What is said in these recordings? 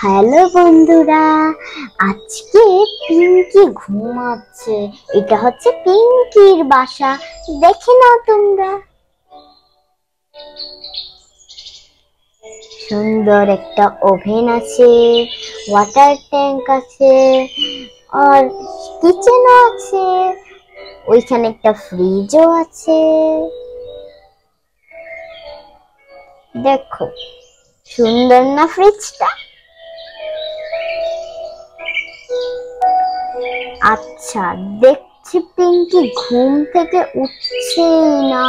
Hello বন্ধুরা, আজকে পিঙ্কি ঘুমাচ্ছে। এটা হচ্ছে পিঙ্কির বাসা, দেখে নাও তোমরা। সুন্দর একটা ওভেন আছে, ওয়াটার ট্যাঙ্ক আছে, আর কিচেনও আছে। ওইখানে একটা ফ্রিজও আছে। দেখো সুন্দর না ফ্রিজটা? আচ্ছা, দেখছি পিঙ্কি ঘুম থেকে উঠছে না।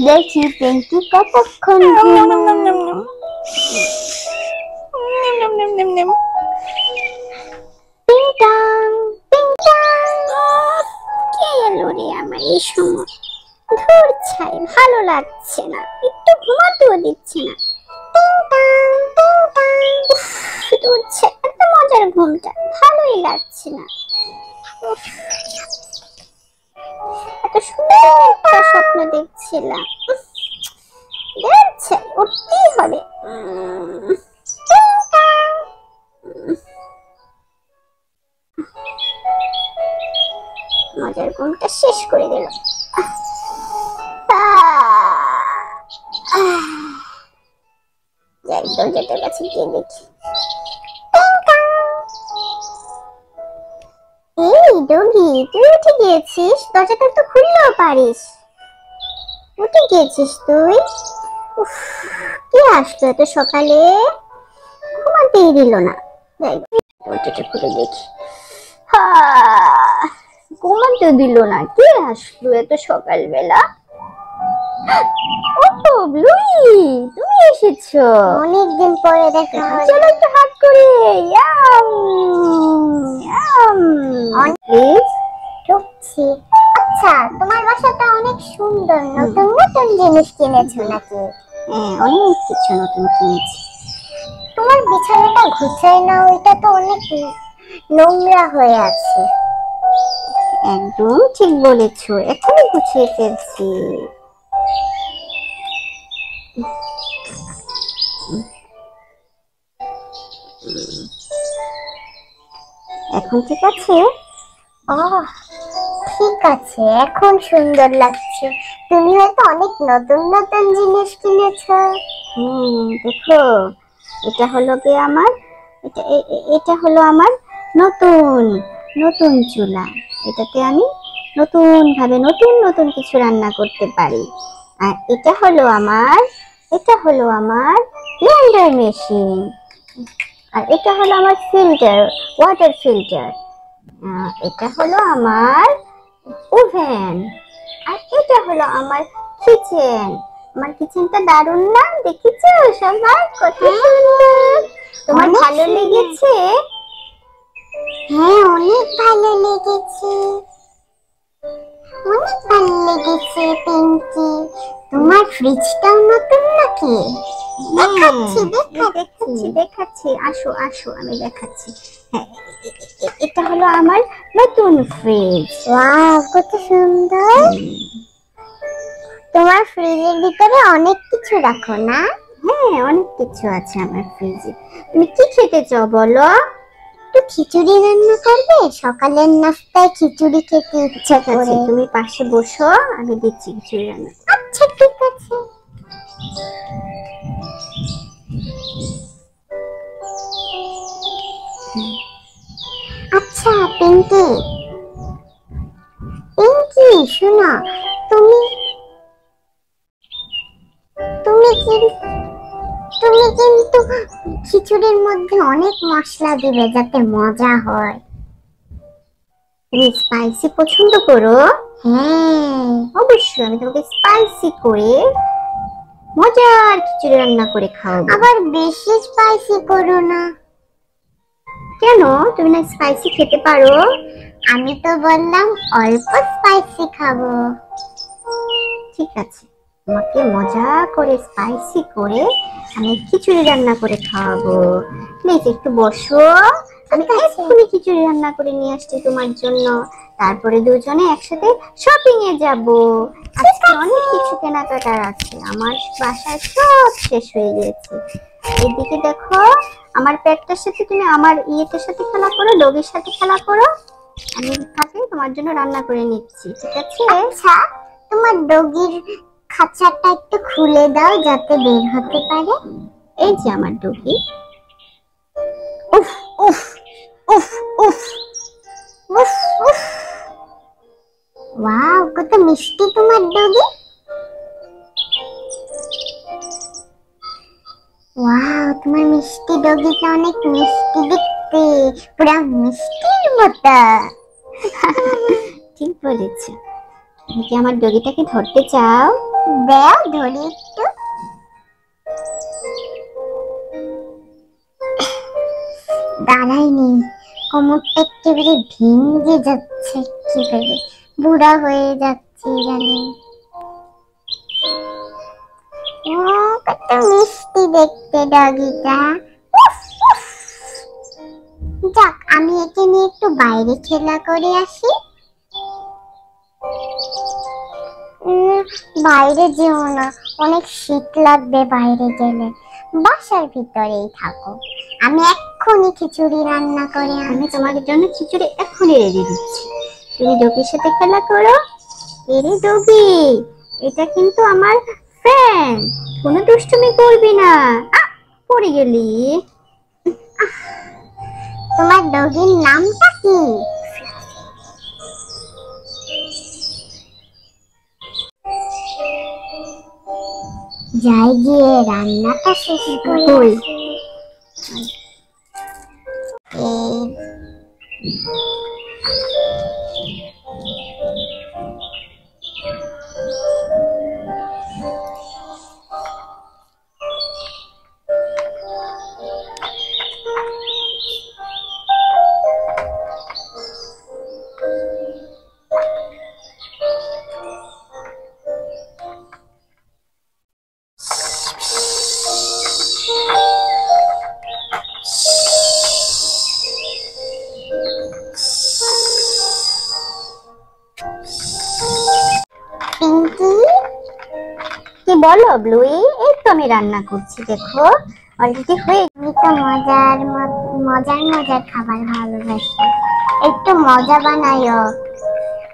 দেখি পিঙ্কি কতক্ষণ কে এলো রে আমার এই সময়? ধুর ছাই, ভালো লাগছে না, একটু ঘুমাতেও দিচ্ছে না। এত মজার ঘুমটা, ভালোই লাগছে না। এত সুন্দর একটা স্বপ্ন দেখছিলাম, উঠতেই হবে। মজার ঘুমটা শেষ করে দিল। যাই দরজাটার কাছে গিয়ে দেখি। এই ডগি, তুই উঠে গিয়েছিস? দরজাটা তো খুললেও পারিস। উঠে গিয়েছিস তুই? উফ, কে আসলো এত সকালে? ঘুমাতেই দিল না। যাই দরজাটা খুলে দেখি। ঘুমাতে দিল না। কে আসলো এত সকালবেলা? ও ব্লুই, তুমি এসেছো অনেকদিন পরে দেখা হলো। চলো একটু হাত করে। প্লিজ ঢুকছি। আচ্ছা, তোমার বাসাটা অনেক সুন্দর, নতুন নতুন জিনিস কিনেছো নাকি? হ্যাঁ, অনেক কিছু নতুন কিনেছি। তোমার বিছানাটা গুছাই না, ওইটা তো অনেক নোংরা হয়ে আছে। একদম ঠিক বলেছো, এখনই গুছিয়ে ফেলছি। এখন ঠিক আছে? ঠিক আছে, এখন সুন্দর লাগছে। তুমি হয়তো অনেক নতুন নতুন জিনিস কিনেছো। দেখো, এটা হলো কি আমার, এটা হলো আমার নতুন নতুন চুলা। এটাতে আমি নতুন ভাবে নতুন নতুন কিছু রান্না করতে পারি। আর এটা হলো আমার ব্লেন্ডার মেশিন। আর এটা হলো আমার ফিল্টার, ওয়াটার ফিল্টার। এটা হলো আমার ওভেন। আর এটা হলো আমার কিচেন। আমার কিচেনটা দারুণ না? দেখেছো সবাই কত সুন্দর? তোমার ভালো লেগেছে? হ্যাঁ, অনেক ভালো লেগেছে, অনেক ভালো লেগেছে পিঙ্কি। তোমার ফ্রিজটাও নতুন নাকি? দেখাচ্ছি, আসো আসো, আমি দেখাচ্ছি। হ্যাঁ, এটা হলো আমার নতুন ফ্রিজ। ওয়াও, কত সুন্দর! তোমার ফ্রিজের ভিতরে অনেক কিছু রাখো না? হ্যাঁ, অনেক কিছু আছে আমার ফ্রিজে। তুমি কি খেতে চাও বলো? তো খিচুড়ি রান্না করবে? সকালের নাস্তায় খিচুড়ি খেতে ইচ্ছা করে। তুমি পাশে বসো, আমি দিচ্ছি খিচুড়ি রান্না। আচ্ছা ঠিক আছে। আচ্ছা পিঙ্কি, শোনো, তুমি তুমি তুমি কিন্তু খিচুড়ির মধ্যে অনেক মশলা দিবে যাতে মজা হয়। তুমি স্পাইসি পছন্দ করো? হ্যাঁ, অবশ্যই আমি তোমাকে স্পাইসি করে মজার খিচুড়ি রান্না করে খাওয়াবো। আবার বেশি স্পাইসি করো না। কেন? তুমি না স্পাইসি খেতে পারো? আমি তো বললাম অল্প স্পাইসি খাবো। ঠিক আছে, তোমাকে মজা করে স্পাইসি করে আমি খিচুড়ি রান্না করে খাওয়াবো। প্লিজ একটু বসো, আমি এক্ষুনি খিচুড়ি রান্না করে নিয়ে আসছি তোমার জন্য। তারপরে দুজনে একসাথে শপিং এ যাব। আজকে অনেক কিছু কেনাকাটার আছে, আমার বাসায় সব শেষ হয়ে গেছে। এদিকে দেখো, আমার পেটটার সাথে তুমি আমার ইয়েটার সাথে খেলা করো, ডগির সাথে খেলা করো। আমি ফাঁকে তোমার জন্য রান্না করে নিচ্ছি, ঠিক আছে? আচ্ছা, তোমার ডগির খাঁচাটা একটু খুলে দাও যাতে বের হতে পারে। এই যে আমার ডগি। উফ উফ উফ উফ উফ উফ, ওয়াও কত মিষ্টি তোমার ডগি। ওয়াও, তোমার মিষ্টি ডগিটা অনেক মিষ্টি দেখতে, পুরা মিষ্টির মতো। ঠিক বলেছো। তুমি কি আমার ডগিটাকে ধরতে চাও? দাও ধরি একটু। দাঁড়াইনি, কোমরটা একেবারে ভেঙে যাচ্ছে, একেবারে বুড়া হয়ে যাচ্ছে জানি। ও কত মিষ্টি দেখতে ডগিটা। যাক, আমি একে নিয়ে একটু বাইরে খেলা করে আসি। বাইরে যেও না, অনেক শীত লাগবে বাইরে গেলে, বাসার ভিতরেই থাকো। আমি এক্ষুনি খিচুড়ি রান্না করে আমি তোমার জন্য খিচুড়ি এক্ষুনি রেডি দিচ্ছি, তুমি ডগির সাথে খেলা করো। এরে ডগি, এটা কিন্তু আমার ফ্রেন্ড, কোনো দুষ্টুমি করবি না। পড়ে গেলি। তোমার ডগির নামটা কি? যাই গিয়ে রান্নাটা শেষ করে পিঙ্কি, কি বলো ব্লুই? এই তো আমি রান্না করছি, দেখো অলরেডি হয়ে। তুমি তো মজার মজার মজার খাবার ভালোবাসো, একটু মজা বানায়ো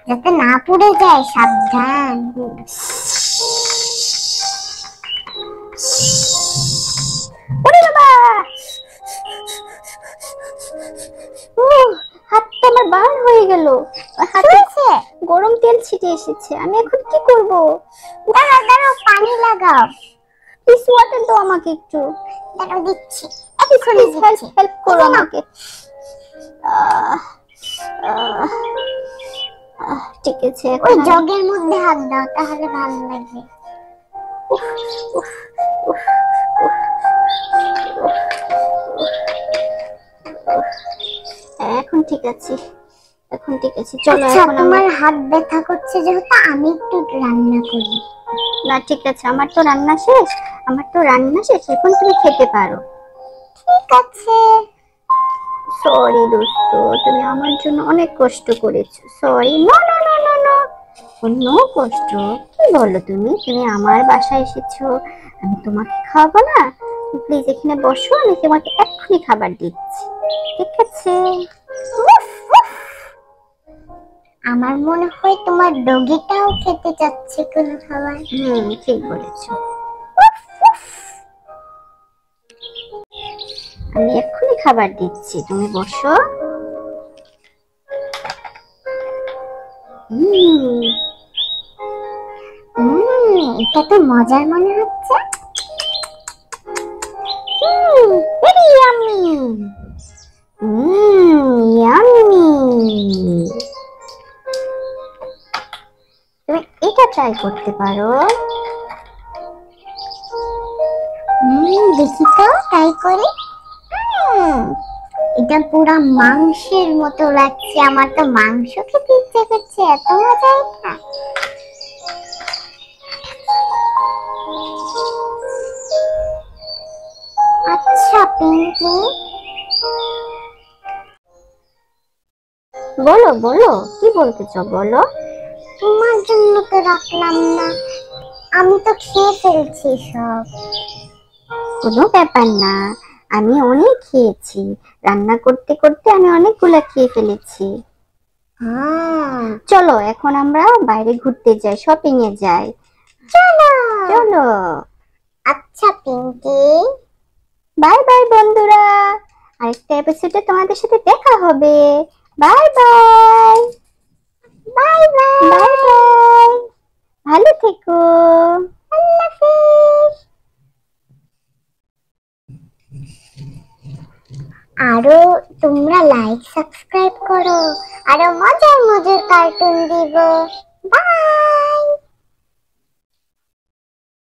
যাতে না পুড়ে যায়, সাবধান। ওরে বাবা, হাতটা আমার বার হয়ে গেল, হাতে গরম তেল ছিটে এসেছে। আমি এখন কি করব? দাঁড়াও দাঁড়াও, পানি লাগাও। প্লিজ ওয়াটার দাও আমাকে একটু। দাঁড়াও দিচ্ছি, প্লিজ হেল্প করো আমাকে। ঠিক আছে, ওই জগের মধ্যে হাত দাও, তাহলে ভালো লাগবে। এখন ঠিক আছে, এখন ঠিক আছে, চলো। আচ্ছা, এখন তোমার হাত ব্যথা করছে যেহেতু, আমি একটু রান্না করি। না ঠিক আছে, আমার তো রান্না শেষ, এখন তুমি খেতে পারো। ঠিক আছে। সরি দোস্ত, তুমি আমার জন্য অনেক কষ্ট করেছো। Sorry. No no no no no, কোনো কষ্ট? কি বলো তুমি? তুমি আমার বাসায় এসেছো, আমি তোমাকে খাওয়াবো না? প্লিজ এখানে বসো, আমি তোমাকে এক্ষুনি খাবার দিচ্ছি, ঠিক আছে? আমার মনে হয় তোমার ডগিটাও খেতে চাচ্ছে কোনো খাবার। ঠিক বলেছো। আমি এক্ষুনি খাবার দিচ্ছি, তুমি বসো। এটা তো মজার মনে হচ্ছে। Very yummy, yummy. তুমি এটা ট্রাই করতে পারো। দেখি তো, ট্রাই করি। এটা পুরা মাংসের মতো লাগছে, আমার তো মাংস খেতে ইচ্ছে করছে, এত মজা এটা। আচ্ছা পিঙ্কি, বলো বলো, কি বলতে চাও বলো। তোমার জন্য তো রাখলাম না, আমি তো খেয়ে ফেলছি সব। কোনো ব্যাপার না, আমি অনেক খেয়েছি, রান্না করতে করতে আমি অনেকগুলা খেয়ে ফেলেছি। হ্যাঁ, চলো এখন আমরা বাইরে ঘুরতে যাই, শপিং এ যাই। চলো। চলো। আচ্ছা পিঙ্কি, বাই বাই বন্ধুরা, আরেকটা এপিসোডে তোমাদের সাথে দেখা হবে। Bye bye. Bye bye. Bye bye, ভালো থেকো। আল্লাহ হাফেজ। আরো তোমরা লাইক সাবস্ক্রাইব করো, আরো মজার মজার কার্টুন দিব। বাই।